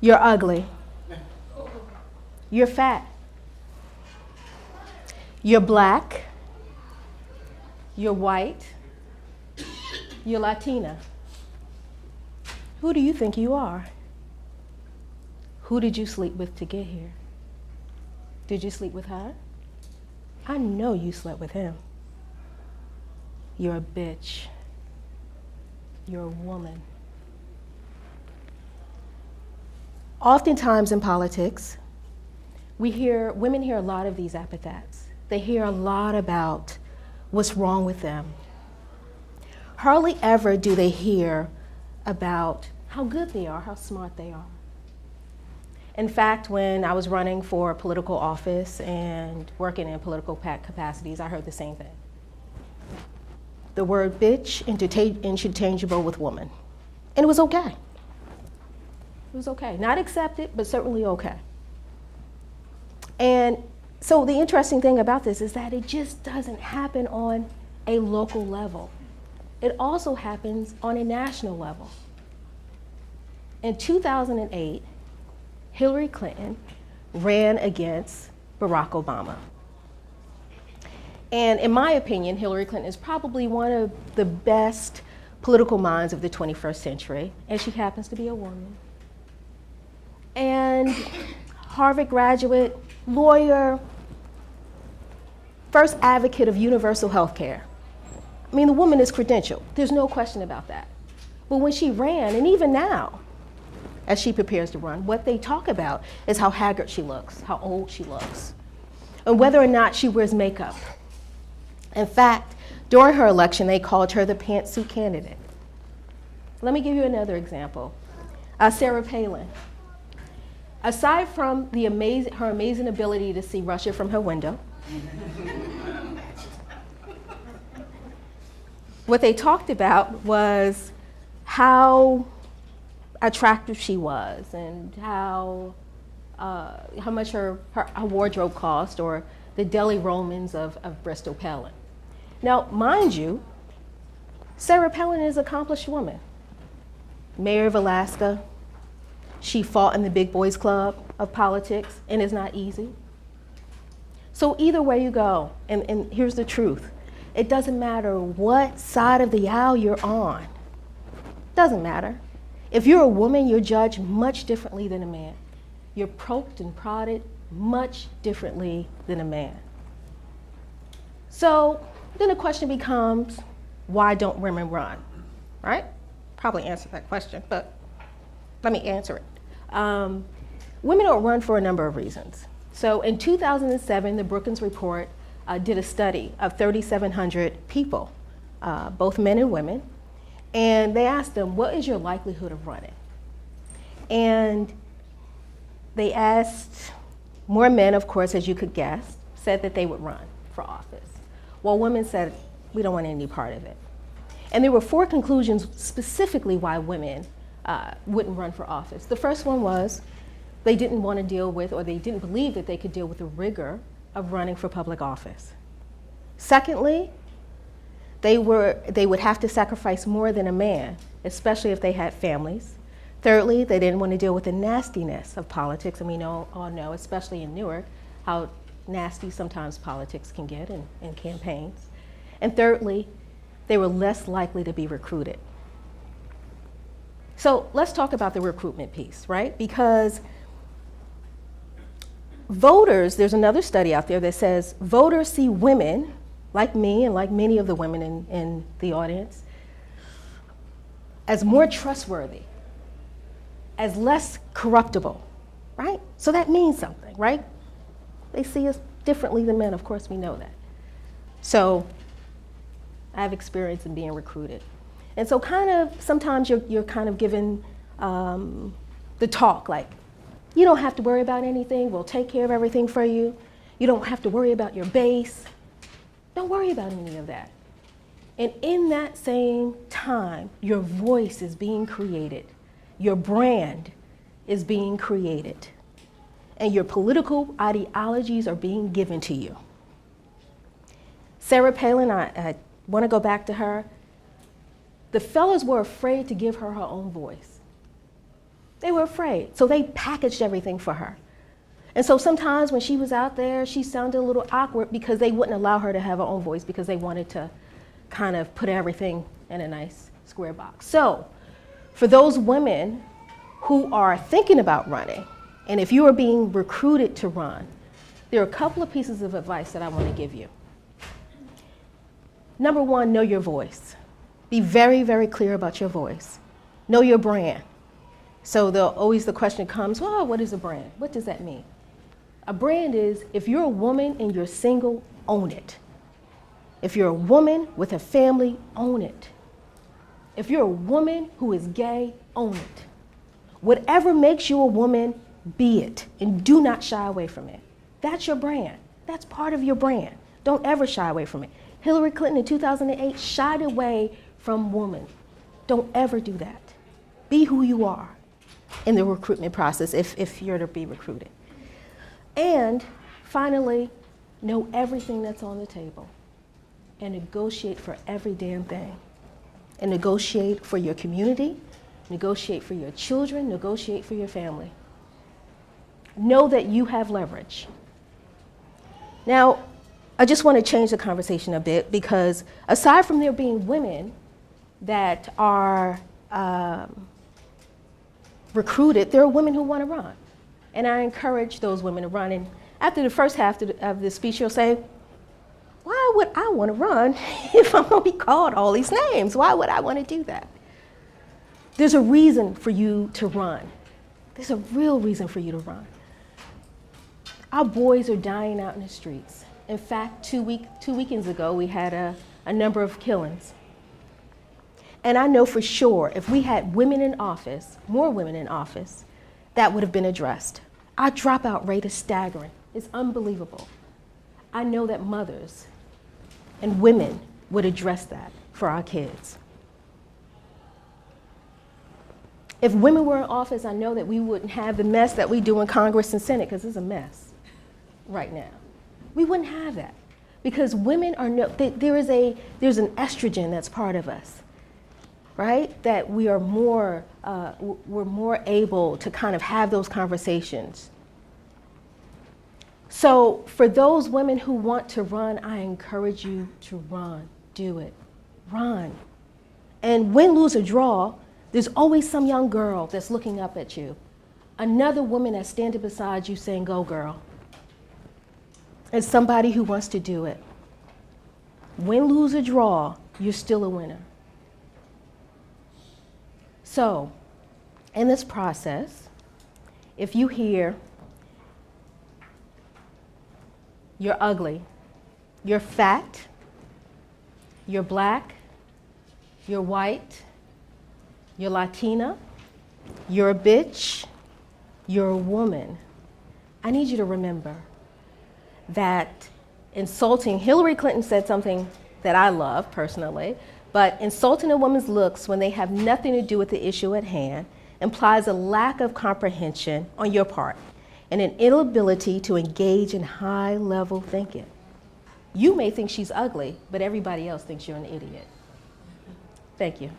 You're ugly. You're fat. You're black. You're white. You're Latina. Who do you think you are? Who did you sleep with to get here? Did you sleep with her? I know you slept with him. You're a bitch. You're a woman. Oftentimes in politics, women hear a lot of these epithets. They hear a lot about what's wrong with them. Hardly ever do they hear about how good they are, how smart they are. In fact, when I was running for political office and working in political capacities, I heard the same thing. The word bitch interchangeable with woman. And it was okay. It was okay. Not accepted, but certainly okay. And so the interesting thing about this is that it just doesn't happen on a local level. It also happens on a national level. In 2008, Hillary Clinton ran against Barack Obama. And in my opinion, Hillary Clinton is probably one of the best political minds of the 21st century, and she happens to be a woman. And Harvard graduate, lawyer, first advocate of universal health care. I mean, the woman is credentialed. There's no question about that. But when she ran, and even now, as she prepares to run, what they talk about is how haggard she looks, how old she looks, and whether or not she wears makeup. In fact, during her election, they called her the Pantsuit Candidate. Let me give you another example. Sarah Palin. Aside from her amazing ability to see Russia from her window, what they talked about was how attractive she was and how much her wardrobe cost, or the deli Romans of Bristol Palin. Now, mind you, Sarah Palin is an accomplished woman. Mayor of Alaska. She fought in the big boys club of politics, and it's not easy. So either way you go, and here's the truth, it doesn't matter what side of the aisle you're on. Doesn't matter. If you're a woman, you're judged much differently than a man. You're poked and prodded much differently than a man. So then the question becomes, why don't women run, right? Probably answered that question, but let me answer it. Women don't run for a number of reasons. So in 2007, the Brookings Report did a study of 3,700 people, both men and women, and they asked them, what is your likelihood of running? And they asked, more men, of course, as you could guess, said that they would run for office, while women said, we don't want any part of it. And there were 4 conclusions specifically why women wouldn't run for office. The first one was they didn't want to deal with, or they didn't believe that they could deal with the rigor of running for public office. Secondly, they would have to sacrifice more than a man, especially if they had families. Thirdly, they didn't want to deal with the nastiness of politics, and we all know, especially in Newark, how nasty sometimes politics can get in campaigns. And thirdly, they were less likely to be recruited. So let's talk about the recruitment piece, right? Because voters, there's another study out there that says voters see women, like me and like many of the women in the audience, as more trustworthy, as less corruptible, right? So that means something, right? They see us differently than men, of course we know that. So I have experience in being recruited. And so kind of, sometimes you're kind of given the talk, like, you don't have to worry about anything, we'll take care of everything for you. You don't have to worry about your base. Don't worry about any of that. And in that same time, your voice is being created. Your brand is being created. And your political ideologies are being given to you. Sarah Palin, I want to go back to her. The fellas were afraid to give her her own voice. They were afraid. So they packaged everything for her. And so sometimes when she was out there, she sounded a little awkward because they wouldn't allow her to have her own voice because they wanted to kind of put everything in a nice square box. So for those women who are thinking about running, and if you are being recruited to run, there are a couple of pieces of advice that I want to give you. Number one, know your voice. Be very, very clear about your voice. Know your brand. So always the question comes, well, what is a brand? What does that mean? A brand is, if you're a woman and you're single, own it. If you're a woman with a family, own it. If you're a woman who is gay, own it. Whatever makes you a woman, be it, and do not shy away from it. That's your brand. That's part of your brand. Don't ever shy away from it. Hillary Clinton in 2008 shied away from woman. Don't ever do that. Be who you are in the recruitment process if you're to be recruited. And finally, know everything that's on the table and negotiate for every damn thing. And negotiate for your community, negotiate for your children, negotiate for your family. Know that you have leverage. Now, I just want to change the conversation a bit because aside from there being women that are recruited, there are women who want to run. And I encourage those women to run. And after the first half of the speech, you'll say, why would I want to run if I'm going to be called all these names? Why would I want to do that? There's a reason for you to run. There's a real reason for you to run. Our boys are dying out in the streets. In fact, two weekends ago, we had a number of killings. And I know for sure if we had women in office, more women in office, that would have been addressed. Our dropout rate is staggering. It's unbelievable. I know that mothers and women would address that for our kids. If women were in office, I know that we wouldn't have the mess that we do in Congress and Senate, because it's a mess right now. We wouldn't have that because women are there's an estrogen that's part of us, right? That we are more we're more able to kind of have those conversations. So for those women who want to run, I encourage you to run. Do it. Run. And win, lose, or draw, there's always some young girl that's looking up at you. Another woman that's standing beside you saying, go girl. And somebody who wants to do it. Win, lose, or draw, you're still a winner. So, in this process, if you hear, you're ugly, you're fat, you're black, you're white, you're Latina, you're a bitch, you're a woman, I need you to remember that Hillary Clinton said something that I love personally, but insulting a woman's looks when they have nothing to do with the issue at hand implies a lack of comprehension on your part and an inability to engage in high-level thinking. You may think she's ugly, but everybody else thinks you're an idiot. Thank you.